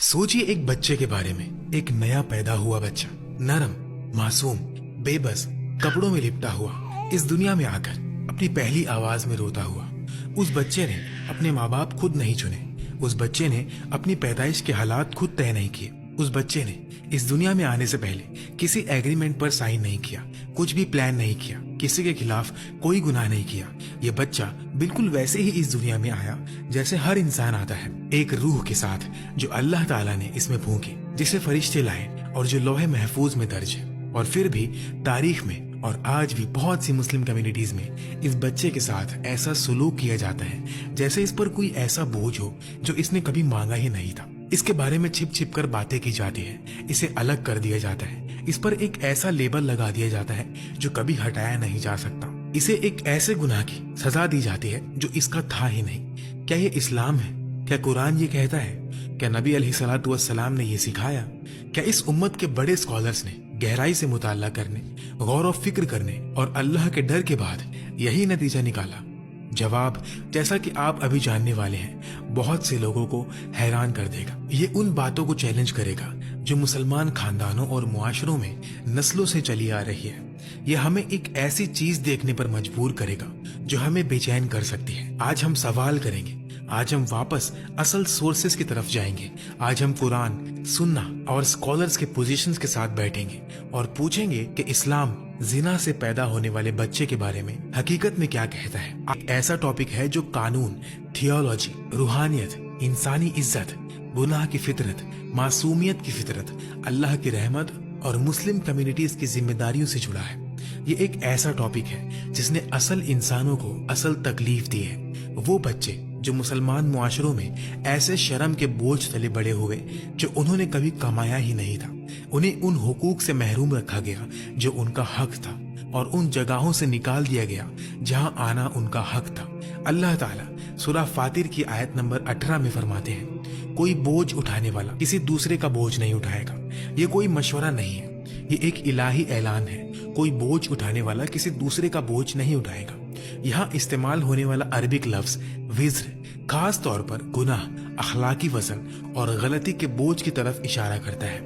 सोचिए एक बच्चे के बारे में, एक नया पैदा हुआ बच्चा, नरम, मासूम, बेबस, कपड़ों में लिपटा हुआ, इस दुनिया में आकर अपनी पहली आवाज में रोता हुआ। उस बच्चे ने अपने माँ बाप खुद नहीं चुने। उस बच्चे ने अपनी पैदाइश के हालात खुद तय नहीं किए। उस बच्चे ने इस दुनिया में आने से पहले किसी एग्रीमेंट पर साइन नहीं किया, कुछ भी प्लान नहीं किया, किसी के खिलाफ कोई गुनाह नहीं किया। ये बच्चा बिल्कुल वैसे ही इस दुनिया में आया जैसे हर इंसान आता है, एक रूह के साथ जो अल्लाह ताला ने इसमें फूंकी, जिसे फरिश्ते लाए और जो लौहे महफूज में दर्ज है। और फिर भी तारीख में और आज भी बहुत सी मुस्लिम कम्युनिटीज में इस बच्चे के साथ ऐसा सुलूक किया जाता है जैसे इस पर कोई ऐसा बोझ हो जो इसने कभी मांगा ही नहीं था। इसके बारे में छिप छिप कर बातें की जाती है, इसे अलग कर दिया जाता है, इस पर एक ऐसा लेबल लगा दिया जाता है जो कभी हटाया नहीं जा सकता। इसे एक ऐसे गुनाह की सजा दी जाती है जो इसका था ही नहीं। क्या ये इस्लाम है? क्या कुरान ये कहता है? क्या नबी अलैहिस्सलातु वस्सलाम ने ये सिखाया? क्या इस उम्मत के बड़े स्कॉलर्स ने गहराई से मुताला करने, गौर और फिक्र करने और अल्लाह के डर के बाद यही नतीजा निकाला? जवाब, जैसा कि आप अभी जानने वाले हैं, बहुत से लोगों को हैरान कर देगा। ये उन बातों को चैलेंज करेगा जो मुसलमान खानदानों और मुआशरों में नस्लों से चली आ रही है। ये हमें एक ऐसी चीज देखने पर मजबूर करेगा जो हमें बेचैन कर सकती है। आज हम सवाल करेंगे, आज हम वापस असल सोर्सेस की तरफ जाएंगे। आज हम कुरान, सुन्ना और स्कॉलर्स के पोजीशंस के साथ बैठेंगे और पूछेंगे कि इस्लाम जिना से पैदा होने वाले बच्चे के बारे में हकीकत में क्या कहता है। एक ऐसा टॉपिक है जो कानून, थियोलॉजी, रूहानियत, इंसानी इज्जत, गुनाह की फितरत, मासूमियत की फितरत, अल्लाह की रहमत और मुस्लिम कम्युनिटीज की जिम्मेदारियों से जुड़ा है। ये एक ऐसा टॉपिक है जिसने असल इंसानों को असल तकलीफ दी है। वो बच्चे जो मुसलमान मुआशरों में ऐसे शर्म के बोझ तले बड़े हुए जो उन्होंने कभी कमाया ही नहीं था, उन्हें उन हुकूक से महरूम रखा गया जो उनका हक था और उन जगहों से निकाल दिया गया जहां आना उनका हक था। अल्लाह ताला सूरह फातिर की आयत नंबर 18 में फरमाते हैं, कोई बोझ उठाने वाला किसी दूसरे का बोझ नहीं उठाएगा। ये कोई मशवरा नहीं है, ये एक इलाही ऐलान है। कोई बोझ उठाने वाला किसी दूसरे का बोझ नहीं उठाएगा। यहाँ इस्तेमाल होने वाला अरबिक लफ्ज विज्र खास तौर पर गुनाह, अखलाकी वजन और गलती के बोझ की तरफ इशारा करता है।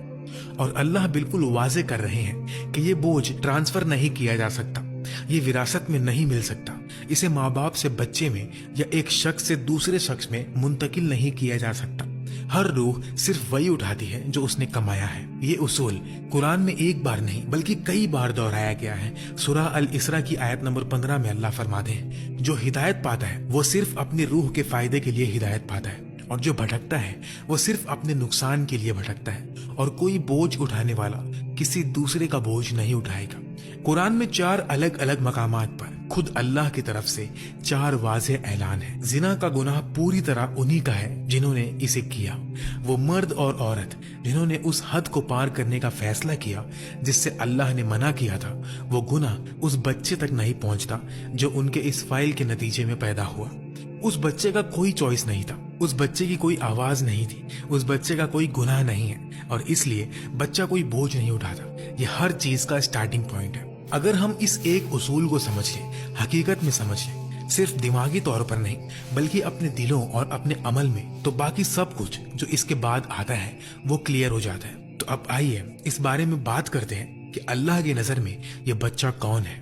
और अल्लाह बिल्कुल वाजे कर रहे हैं कि ये बोझ ट्रांसफर नहीं किया जा सकता, ये विरासत में नहीं मिल सकता, इसे माँ बाप से बच्चे में या एक शख्स से दूसरे शख्स में मुंतकिल नहीं किया जा सकता। हर रूह सिर्फ वही उठाती है जो उसने कमाया है। ये उसूल कुरान में एक बार नहीं बल्कि कई बार दोहराया गया है। सूरह अल इसरा की आयत नंबर 15 में अल्लाह फरमाते हैं, जो हिदायत पाता है वो सिर्फ अपनी रूह के फायदे के लिए हिदायत पाता है और जो भटकता है वो सिर्फ अपने नुकसान के लिए भटकता है। और कोई बोझ उठाने वाला किसी दूसरे का बोझ नहीं उठाएगा। कुरान में 4 अलग अलग मकामात पर खुद अल्लाह की तरफ से 4 वाज़े ऐलान है। जिना का गुनाह पूरी तरह उन्हीं का है जिन्होंने इसे किया। वो मर्द और औरत जिन्होंने उस हद को पार करने का फैसला किया जिससे अल्लाह ने मना किया था, वो गुनाह उस बच्चे तक नहीं पहुंचता जो उनके इस फाइल के नतीजे में पैदा हुआ। उस बच्चे का कोई चॉइस नहीं था, उस बच्चे की कोई आवाज नहीं थी, उस बच्चे का कोई गुनाह नहीं है और इसलिए बच्चा कोई बोझ नहीं उठाता। ये हर चीज का स्टार्टिंग पॉइंट है। अगर हम इस एक उसूल को समझ लें, हकीकत में समझ लें, सिर्फ दिमागी तौर पर नहीं बल्कि अपने दिलों और अपने अमल में, तो बाकी सब कुछ जो इसके बाद आता है वो क्लियर हो जाता है। तो अब आइए इस बारे में बात करते हैं कि अल्लाह की नजर में ये बच्चा कौन है।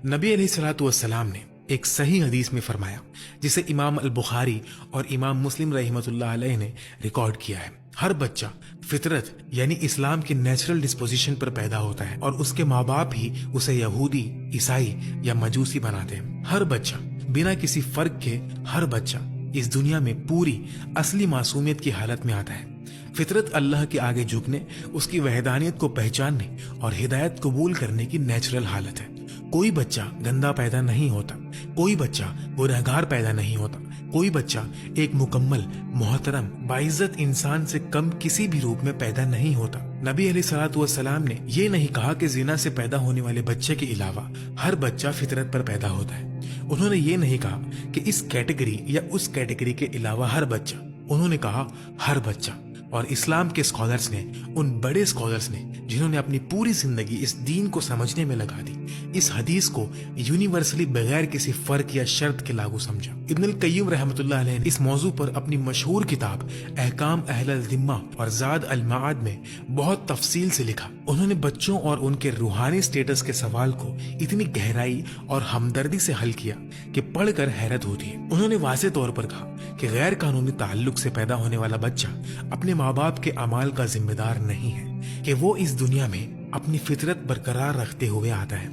नबी अलैहिस्सलातु वस्सलाम ने एक सही हदीस में फरमाया, जिसे इमाम अल बुखारी और इमाम मुस्लिम रहमतुल्लाह अलैह ने रिकॉर्ड किया है, हर बच्चा फितरत यानी इस्लाम की नेचुरल डिस्पोजिशन पर पैदा होता है और उसके माँ बाप ही उसे यहूदी, ईसाई या मजूसी बनाते हैं। हर बच्चा बिना किसी फर्क के, हर बच्चा इस दुनिया में पूरी असली मासूमियत की हालत में आता है। फितरत अल्लाह के आगे झुकने, उसकी वहदानियत को पहचानने और हिदायत कबूल करने की नेचुरल हालत है। कोई बच्चा गंदा पैदा नहीं होता, कोई बच्चा गुनहगार पैदा नहीं होता, कोई बच्चा एक मुकम्मल, मोहतरम, बाइज्जत इंसान से कम किसी भी रूप में पैदा नहीं होता। नबी अलैहिस्सलातु वस्सलाम ने ये नहीं कहा कि जिना से पैदा होने वाले बच्चे के अलावा हर बच्चा फितरत पर पैदा होता है। उन्होंने ये नहीं कहा कि इस कैटेगरी या उस कैटेगरी के अलावा हर बच्चा, उन्होंने कहा हर बच्चा। اور اسلام کے اسکالرس نے, ان بڑے اسکالرس نے جنہوں نے اپنی پوری زندگی اس دین کو سمجھنے میں لگا دی, اس حدیث کو یونیورسلی بغیر کسی فرق یا شرط کے لاگو سمجھا. ابن القیم رحمۃ اللہ علیہ نے اس موضوع پر اپنی مشہور کتاب احکام اہل الذمہ اور زاد المعاد میں بہت تفصیل سے لکھا. انہوں نے بچوں اور ان کے روحانی سٹیٹس کے سوال کو اتنی گہرائی اور ہمدردی سے حل کیا کہ پڑھ کر حیرت ہوتی ہے. انہوں نے واضح طور پر کہا کہ غیر قانونی تعلق سے پیدا ہونے والا بچہ اپنے ماں باپ کے اعمال کا ذمہ دار نہیں ہے, کہ وہ اس دنیا میں اپنی فطرت برقرار رکھتے ہوئے آتا ہے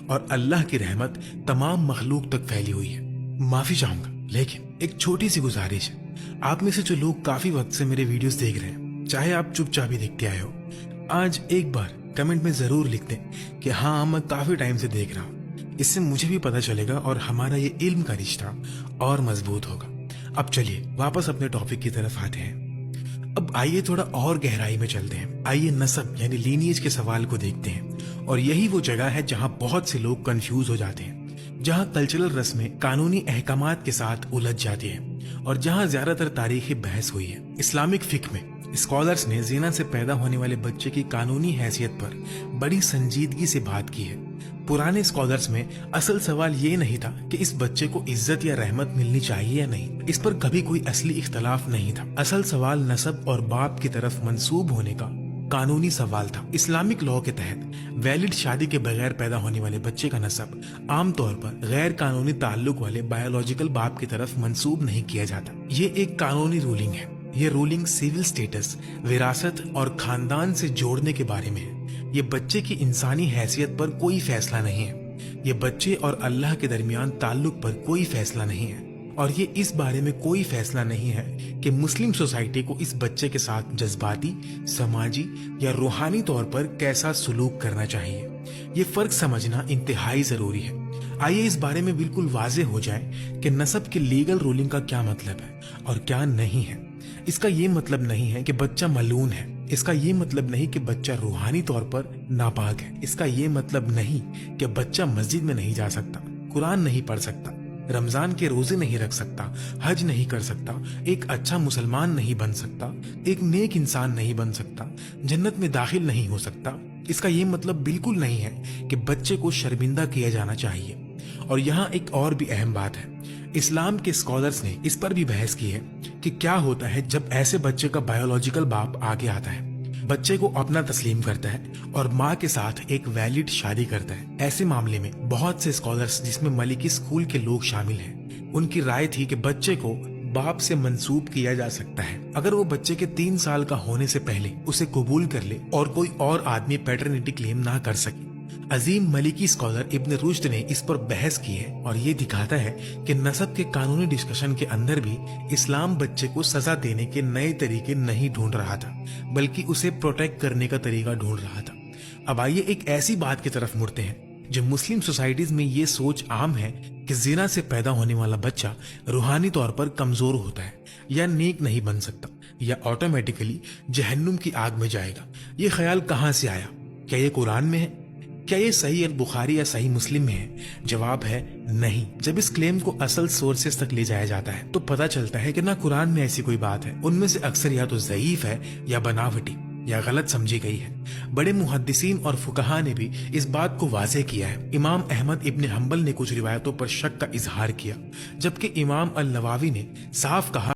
اور اللہ کی رحمت تمام مخلوق تک پھیلی ہوئی ہے. معافی چاہوں گا, لیکن ایک چھوٹی سی گزارش ہے. آپ میں سے جو لوگ کافی وقت سے میرے ویڈیوز دیکھ رہے ہیں, چاہے آپ چپ چاپ ہی دیکھتے آئے ہو, آج ایک بار کمنٹ میں ضرور لکھ دیں کہ ہاں میں کافی ٹائم سے دیکھ رہا ہوں. اس سے مجھے بھی پتہ چلے گا اور ہمارا یہ علم کا رشتہ اور مضبوط ہوگا. اب چلیے واپس اپنے ٹاپک کی طرف آتے ہیں. اب آئیے تھوڑا اور گہرائی میں چلتے ہیں. آئیے نسب یعنی لینیج کے سوال کو دیکھتے ہیں. اور یہی وہ جگہ ہے جہاں بہت سے لوگ کنفیوز ہو جاتے ہیں, جہاں کلچرل رسمیں قانونی احکامات کے ساتھ الجھ جاتی ہیں اور جہاں زیادہ تر تاریخی بحث ہوئی ہے. اسلامک فقہ میں اسکالرز نے زنا سے پیدا ہونے والے بچے کی قانونی حیثیت پر بڑی سنجیدگی سے بات کی ہے. پرانے اسکالرز میں اصل سوال یہ نہیں تھا کہ اس بچے کو عزت یا رحمت ملنی چاہیے یا نہیں, اس پر کبھی کوئی اصلی اختلاف نہیں تھا. اصل سوال نسب اور باپ کی طرف منسوب ہونے کا قانونی سوال تھا. اسلامک لاء کے تحت ویلڈ شادی کے بغیر پیدا ہونے والے بچے کا نسب عام طور پر غیر قانونی تعلق والے بایولوجیکل باپ کی طرف منسوب نہیں کیا جاتا. یہ ایک قانونی رولنگ ہے. یہ رولنگ سیول سٹیٹس, وراثت اور خاندان سے جوڑنے کے بارے میں ہے. یہ بچے کی انسانی حیثیت پر کوئی فیصلہ نہیں ہے. یہ بچے اور اللہ کے درمیان تعلق پر کوئی فیصلہ نہیں ہے. اور یہ اس بارے میں کوئی فیصلہ نہیں ہے کہ مسلم سوسائٹی کو اس بچے کے ساتھ جذباتی, سماجی یا روحانی طور پر کیسا سلوک کرنا چاہیے. یہ فرق سمجھنا انتہائی ضروری ہے. آئیے اس بارے میں بالکل واضح ہو جائے کہ نسب کی لیگل رولنگ کا کیا مطلب ہے اور کیا نہیں ہے. اس کا یہ مطلب نہیں ہے کہ بچہ ملعون ہے. اس کا یہ مطلب نہیں کہ بچہ روحانی طور پر ناپاک ہے. اس کا یہ مطلب نہیں کہ بچہ مسجد میں نہیں جا سکتا, قرآن نہیں پڑھ سکتا, رمضان کے روزے نہیں رکھ سکتا, حج نہیں کر سکتا, ایک اچھا مسلمان نہیں بن سکتا, ایک نیک انسان نہیں بن سکتا, جنت میں داخل نہیں ہو سکتا. اس کا یہ مطلب بالکل نہیں ہے کہ بچے کو شرمندہ کیا جانا چاہیے. اور یہاں ایک اور بھی اہم بات ہے. اسلام کے اسکالرز نے اس پر بھی بحث کی ہے کہ کیا ہوتا ہے جب ایسے بچے کا بایولوجیکل باپ آگے آتا ہے, بچے کو اپنا تسلیم کرتا ہے اور ماں کے ساتھ ایک ویلڈ شادی کرتا ہے. ایسے معاملے میں بہت سے اسکالرز جس میں ملکی اسکول کے لوگ شامل ہیں, ان کی رائے تھی کہ بچے کو باپ سے منسوب کیا جا سکتا ہے اگر وہ بچے کے 3 سال کا ہونے سے پہلے اسے قبول کر لے اور کوئی اور آدمی پیٹرنٹی کلیم نہ کر سکے. عظیم ملکی اسکالر ابن رشد نے اس پر بحث کی ہے اور یہ دکھاتا ہے کہ نسب کے قانونی ڈسکشن کے اندر بھی اسلام بچے کو سزا دینے کے نئے طریقے نہیں ڈھونڈ رہا تھا, بلکہ اسے پروٹیکٹ کرنے کا طریقہ ڈھونڈ رہا تھا. اب آئیے ایک ایسی بات کی طرف مڑتے ہیں جو مسلم سوسائٹیز میں یہ سوچ عام ہے کہ زنا سے پیدا ہونے والا بچہ روحانی طور پر کمزور ہوتا ہے یا نیک نہیں بن سکتا یا آٹومیٹکلی جہنم کی آگ میں جائے گا. یہ خیال کہاں سے آیا؟ کیا یہ قرآن میں ہے؟ کیا یہ صحیح البخاری یا صحیح مسلم میں ہے؟ جواب ہے نہیں. جب اس کلیم کو اصل سورسز تک لے جایا جاتا ہے تو پتہ چلتا ہے کہ نہ قرآن میں ایسی کوئی بات ہے. ان میں سے اکثر یا تو ضعیف ہے یا بناوٹی یا غلط سمجھی گئی ہے. بڑے محدثین اور فقہا نے بھی اس بات کو واضح کیا ہے. امام احمد ابن حنبل نے کچھ روایتوں پر شک کا اظہار کیا, جبکہ امام النووی نے صاف کہا